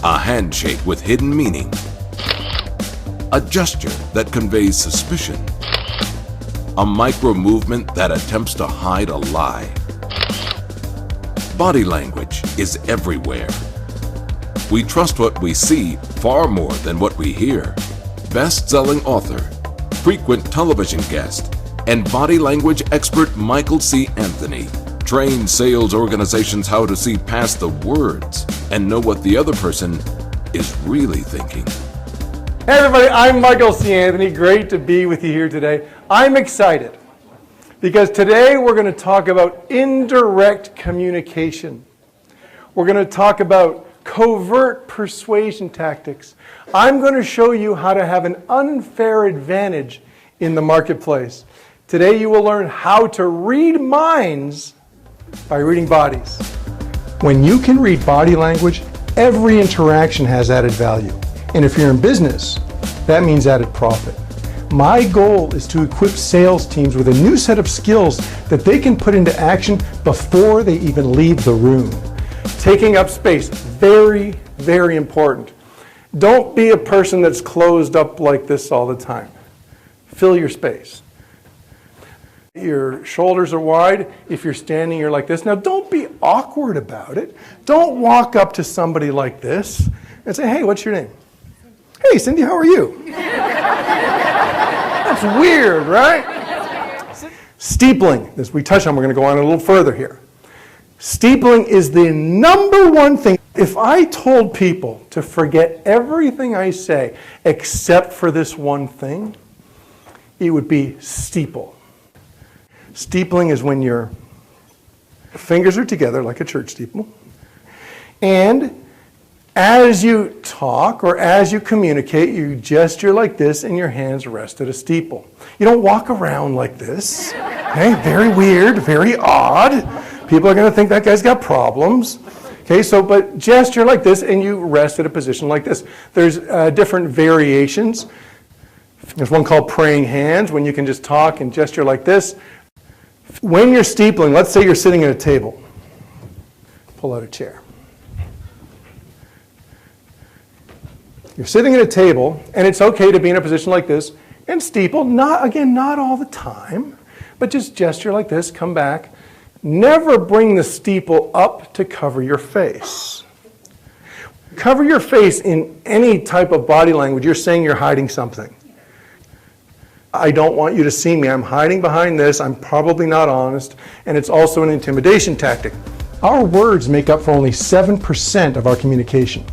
A handshake with hidden meaning. A gesture that conveys suspicion. A micro movement that attempts to hide a lie. Body language is everywhere. We trust what we see far more than what we hear. Best-selling author, frequent television guest, and body language expert Michael C. Anthony trains sales organizations how to see past the words and know what the other person is really thinking. Hey everybody, I'm Michael C. Anthony. Great to be with you here today. I'm excited because today we're going to talk about indirect communication. We're going to talk about covert persuasion tactics. I'm going to show you how to have an unfair advantage in the marketplace. Today you will learn how to read minds by reading bodies. When you can read body language, every interaction has added value. And if you're in business, that means added profit. My goal is to equip sales teams with a new set of skills that they can put into action before they even leave the room. Taking up space, very, very important. Don't be a person that's closed up like this all the time. Fill your space. Your shoulders are wide. If you're standing, you're like this. Now, don't be awkward about it. Don't walk up to somebody like this and say, hey, what's your name? Hey, Cindy, how are you? That's weird, right? Steepling, as we touched on, we're going to go on a little further here. Steepling is the number one thing. If I told people to forget everything I say except for this one thing, it would be steeple. Steepling is when your fingers are together like a church steeple, and as you talk or as you communicate, you gesture like this and your hands rest at a steeple. You don't walk around like this. Okay? Very weird, very odd. People are going to think that guy's got problems. Okay, but gesture like this and you rest at a position like this. There's different variations. There's one called praying hands, when you can just talk and gesture like this. When you're steepling, let's say you're sitting at a table. Pull out a chair. You're sitting at a table, and it's okay to be in a position like this and steeple. Not all the time, but just gesture like this, come back. Never bring the steeple up to cover your face. Cover your face in any type of body language. You're saying you're hiding something. I don't want you to see me. I'm hiding behind this. I'm probably not honest. And it's also an intimidation tactic. Our words make up for only 7% of our communication.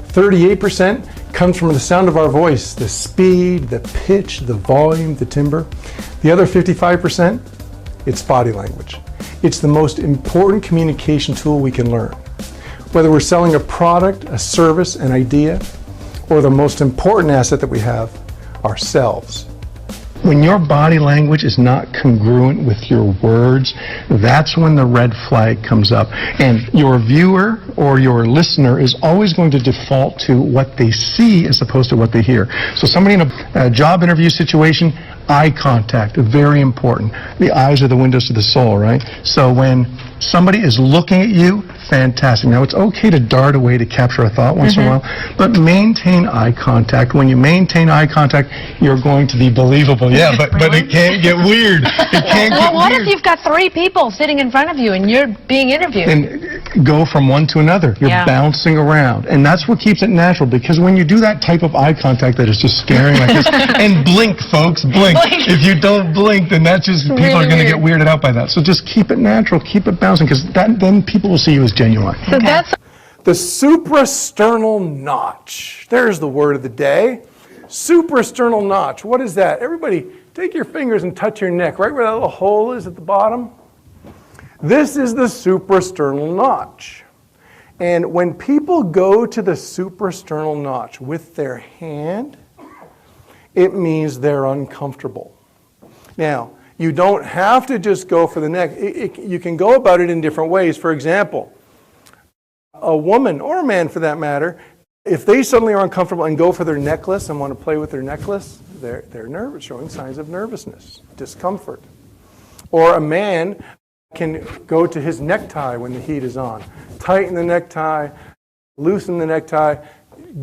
38% comes from the sound of our voice, the speed, the pitch, the volume, the timbre. The other 55%, it's body language. It's the most important communication tool we can learn. Whether we're selling a product, a service, an idea, or the most important asset that we have, ourselves. When your body language is not congruent with your words, that's when the red flag comes up. And your viewer or your listener is always going to default to what they see as opposed to what they hear. So somebody in a job interview situation, eye contact, very important. The eyes are the windows to the soul, right? So when somebody is looking at you, fantastic. Now, it's okay to dart away to capture a thought once in a while, but maintain eye contact. When you maintain eye contact, you're going to be believable. Yeah, but it can't get weird. It can't get what weird. If you've got 3 people sitting in front of you and you're being interviewed? And go from one to another. You're bouncing around. And that's what keeps it natural, because when you do that type of eye contact that is just staring like this, and blink, folks, blink. If you don't blink, then that's just, people are going to get weirded out by that. So just keep it natural, keep it bouncing, because then people will see you as genuine. So that's the suprasternal notch. There's the word of the day. Suprasternal notch. What is that? Everybody, take your fingers and touch your neck, right where that little hole is at the bottom. This is the suprasternal notch. And when people go to the suprasternal notch with their hand, it means they're uncomfortable. Now, you don't have to just go for the neck. You can go about it in different ways. For example, a woman, or a man for that matter, if they suddenly are uncomfortable and go for their necklace and want to play with their necklace, they're nervous, showing signs of nervousness, discomfort. Or a man can go to his necktie when the heat is on. Tighten the necktie, loosen the necktie,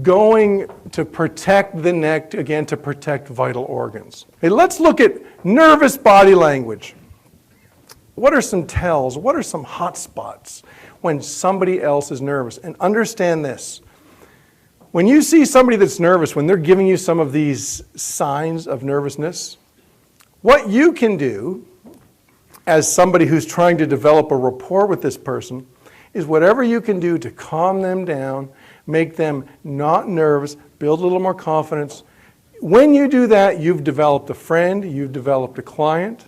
going to protect the neck, again, to protect vital organs. Okay, let's look at nervous body language. What are some tells? What are some hot spots when somebody else is nervous? And understand this. When you see somebody that's nervous, when they're giving you some of these signs of nervousness, what you can do as somebody who's trying to develop a rapport with this person is whatever you can do to calm them down, make them not nervous, build a little more confidence. When you do that, you've developed a friend, you've developed a client.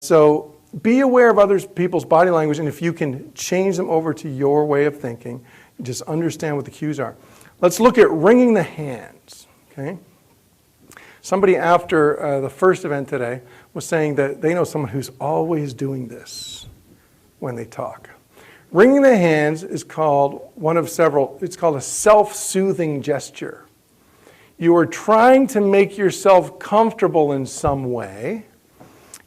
So be aware of other people's body language, and if you can change them over to your way of thinking, just understand what the cues are. Let's look at wringing the hands. Okay? Somebody after the first event today was saying that they know someone who's always doing this when they talk. Wringing the hands is called one of several, it's called a self-soothing gesture. You are trying to make yourself comfortable in some way.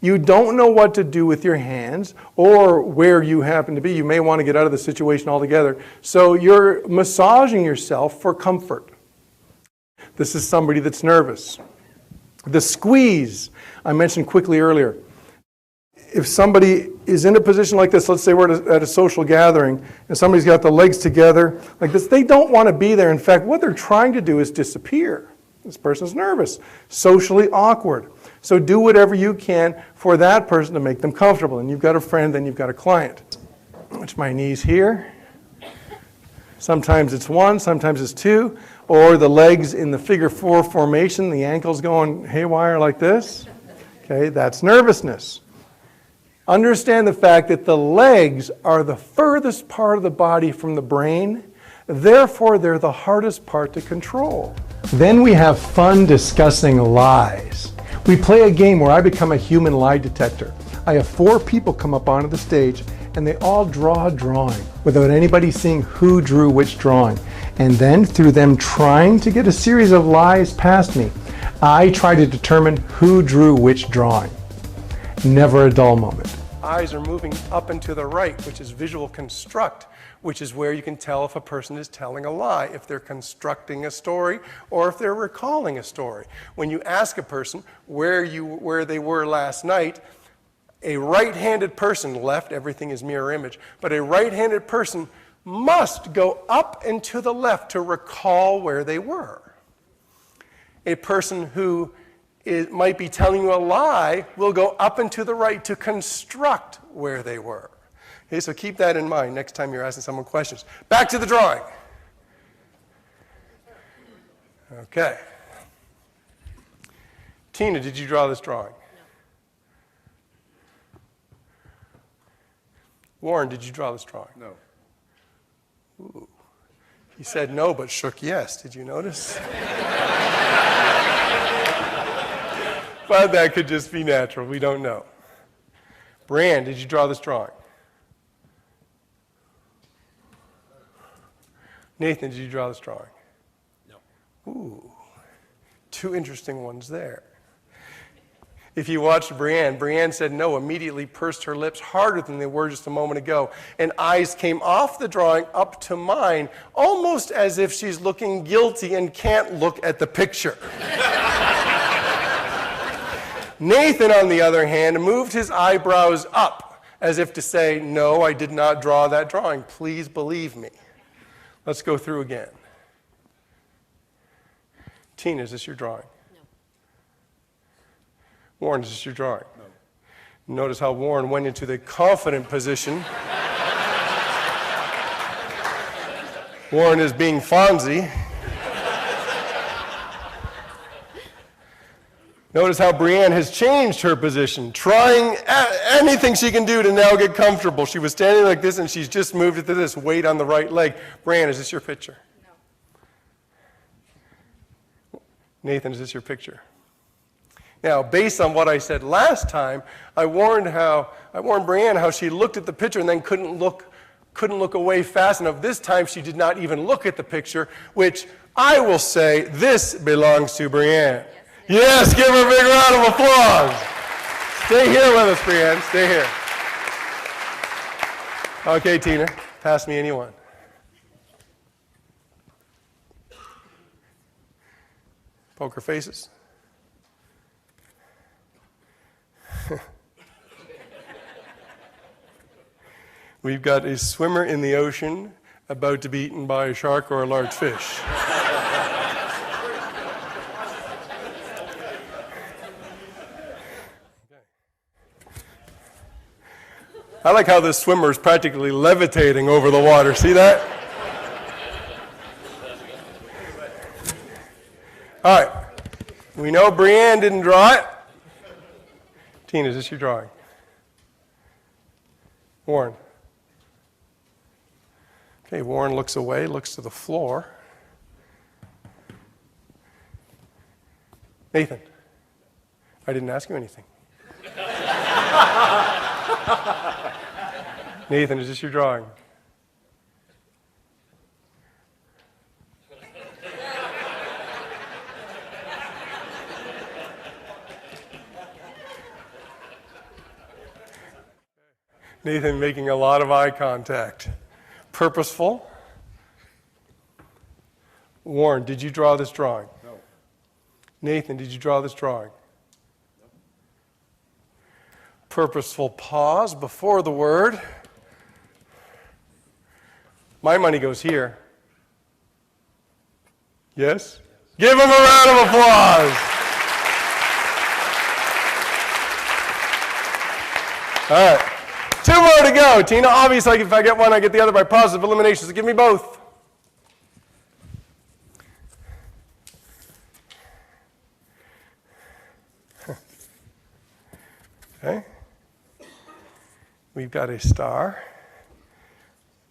You don't know what to do with your hands or where you happen to be. You may want to get out of the situation altogether. So you're massaging yourself for comfort. This is somebody that's nervous. The squeeze, I mentioned quickly earlier. If somebody is in a position like this, let's say we're at a social gathering, and somebody's got the legs together like this, they don't want to be there. In fact, what they're trying to do is disappear. This person's nervous, socially awkward. So do whatever you can for that person to make them comfortable. And you've got a friend, then you've got a client. Watch my knees here. Sometimes it's one, sometimes it's two, or the legs in the figure 4 formation, the ankles going haywire like this. Okay, that's nervousness. Understand the fact that the legs are the furthest part of the body from the brain, therefore they're the hardest part to control. Then we have fun discussing lies. We play a game where I become a human lie detector. I have 4 people come up onto the stage and they all draw a drawing without anybody seeing who drew which drawing. And then through them trying to get a series of lies past me, I try to determine who drew which drawing. Never a dull moment. Eyes are moving up and to the right, which is visual construct, which is where you can tell if a person is telling a lie, if they're constructing a story or if they're recalling a story. When you ask a person where they were last night, a right-handed person, left, everything is mirror image, but a right-handed person must go up and to the left to recall where they were. A person who might be telling you a lie will go up and to the right to construct where they were. Okay, so keep that in mind next time you're asking someone questions. Back to the drawing. Okay. Tina, did you draw this drawing? No. Warren, did you draw this drawing? No. Ooh. He said no, but shook yes. Did you notice? But that could just be natural. We don't know. Brianne, did you draw this drawing? Nathan, did you draw this drawing? No. Ooh, 2 interesting ones there. If you watched Brianne said no, immediately pursed her lips harder than they were just a moment ago, and eyes came off the drawing up to mine, almost as if she's looking guilty and can't look at the picture. Nathan, on the other hand, moved his eyebrows up, as if to say, no, I did not draw that drawing. Please believe me. Let's go through again. Tina, is this your drawing? No. Warren, is this your drawing? No. Notice how Warren went into the confident position. Warren is being Fonzie. Notice how Brianne has changed her position, trying anything she can do to now get comfortable. She was standing like this, and she's just moved it to this, weight on the right leg. Brianne, is this your picture? No. Nathan, is this your picture? Now, based on what I said last time, I warned Brianne how she looked at the picture and then couldn't look away fast enough. This time, she did not even look at the picture, which I will say, this belongs to Brianne. Yes, give her a big round of applause. Stay here with us, Brianne. Stay here. Okay, Tina, pass me anyone. Poker faces. We've got a swimmer in the ocean about to be eaten by a shark or a large fish. I like how this swimmer is practically levitating over the water. See that? All right. We know Brianne didn't draw it. Tina, is this your drawing? Warren. Okay, Warren looks away, looks to the floor. Nathan, I didn't ask you anything. Nathan, is this your drawing? Nathan making a lot of eye contact. Purposeful. Warren, did you draw this drawing? No. Nathan, did you draw this drawing? No. Purposeful pause before the word. My money goes here. Yes? Give him a round of applause. All right. 2 more to go. Tina, obviously, if I get one, I get the other by positive elimination, so give me both. Okay. We've got a star.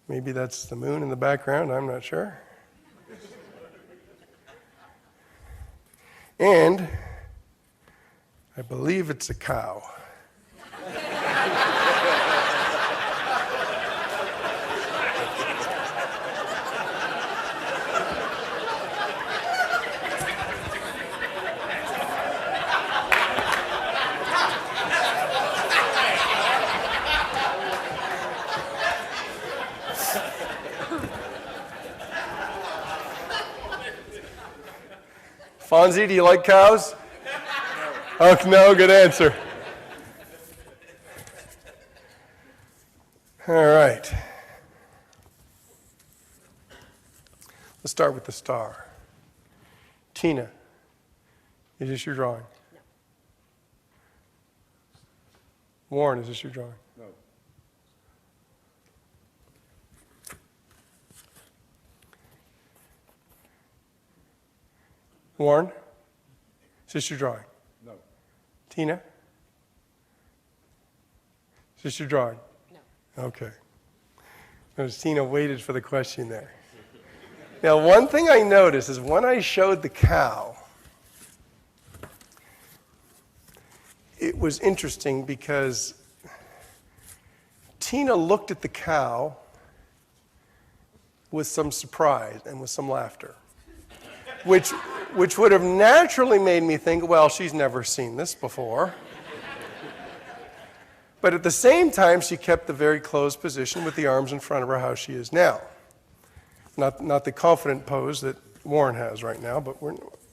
Maybe that's the moon in the background, I'm not sure. And I believe it's a cow. Fonzie, do you like cows? No. Oh, no, good answer. All right. Let's start with the star. Tina, is this your drawing? No. Warren, is this your drawing? No. Warren, is this your drawing? No. Tina? Is this your drawing? No. Okay. Notice Tina waited for the question there. Now, one thing I noticed is when I showed the cow, it was interesting because Tina looked at the cow with some surprise and with some laughter, which would have naturally made me think, well, she's never seen this before. But at the same time, she kept the very closed position with the arms in front of her, how she is now. Not the confident pose that Warren has right now, but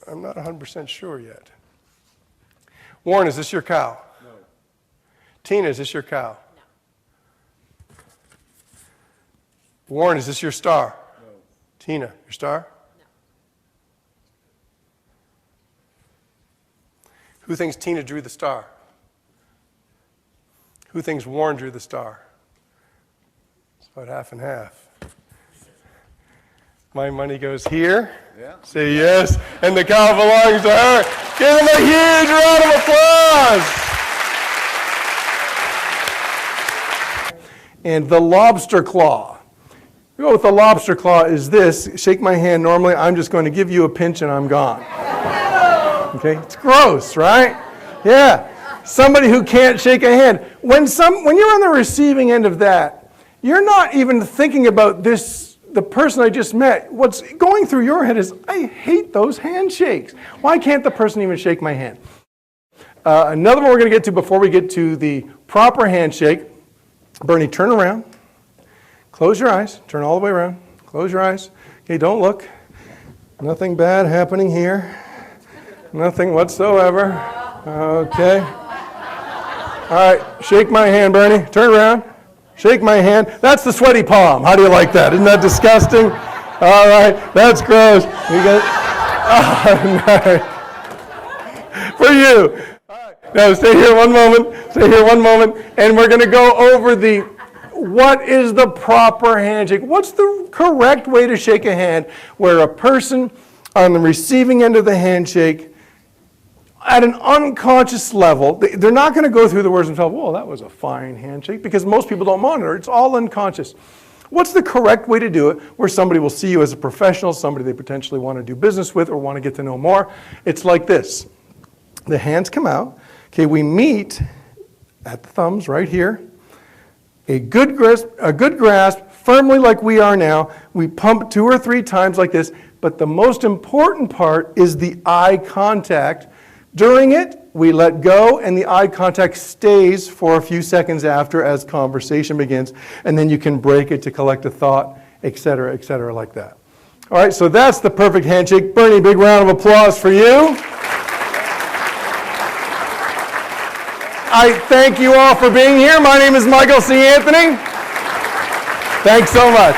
I'm not 100% sure yet. Warren, is this your cow? No. Tina, is this your cow? No. Warren, is this your star? No. Tina, your star? No. Who thinks Tina drew the star? Who thinks Warren drew the star? It's about half and half. My money goes here. Yeah. Say yes. And the cow belongs to her. Give him a huge round of applause. And the lobster claw. We go with the lobster claw is this. Shake my hand normally. I'm just going to give you a pinch and I'm gone. Okay? It's gross, right? Yeah. Somebody who can't shake a hand. When you're on the receiving end of that, you're not even thinking about this, the person I just met. What's going through your head is, I hate those handshakes. Why can't the person even shake my hand? Another one we're going to get to before we get to the proper handshake. Bernie, turn around. Close your eyes. Turn all the way around. Close your eyes. Okay, don't look. Nothing bad happening here. Nothing whatsoever. Okay. All right, shake my hand, Bernie. Turn around. Shake my hand. That's the sweaty palm. How do you like that? Isn't that disgusting? All right, that's gross. You got, no. For you. All right. Now stay here one moment. Stay here one moment, and we're going to go over what is the proper handshake? What's the correct way to shake a hand where a person on the receiving end of the handshake, at an unconscious level, they're not going to go through the words themselves, well, that was a fine handshake, because most people don't monitor. It's all unconscious. What's the correct way to do it where somebody will see you as a professional, somebody they potentially want to do business with or want to get to know more? It's like this. The hands come out. Okay, we meet at the thumbs right here. A good grasp, firmly like we are now. We pump 2 or 3 times like this, but the most important part is the eye contact. During it, we let go, and the eye contact stays for a few seconds after as conversation begins, and then you can break it to collect a thought, et cetera, like that. All right, so that's the perfect handshake. Bernie, big round of applause for you. I thank you all for being here. My name is Michael C. Anthony. Thanks so much.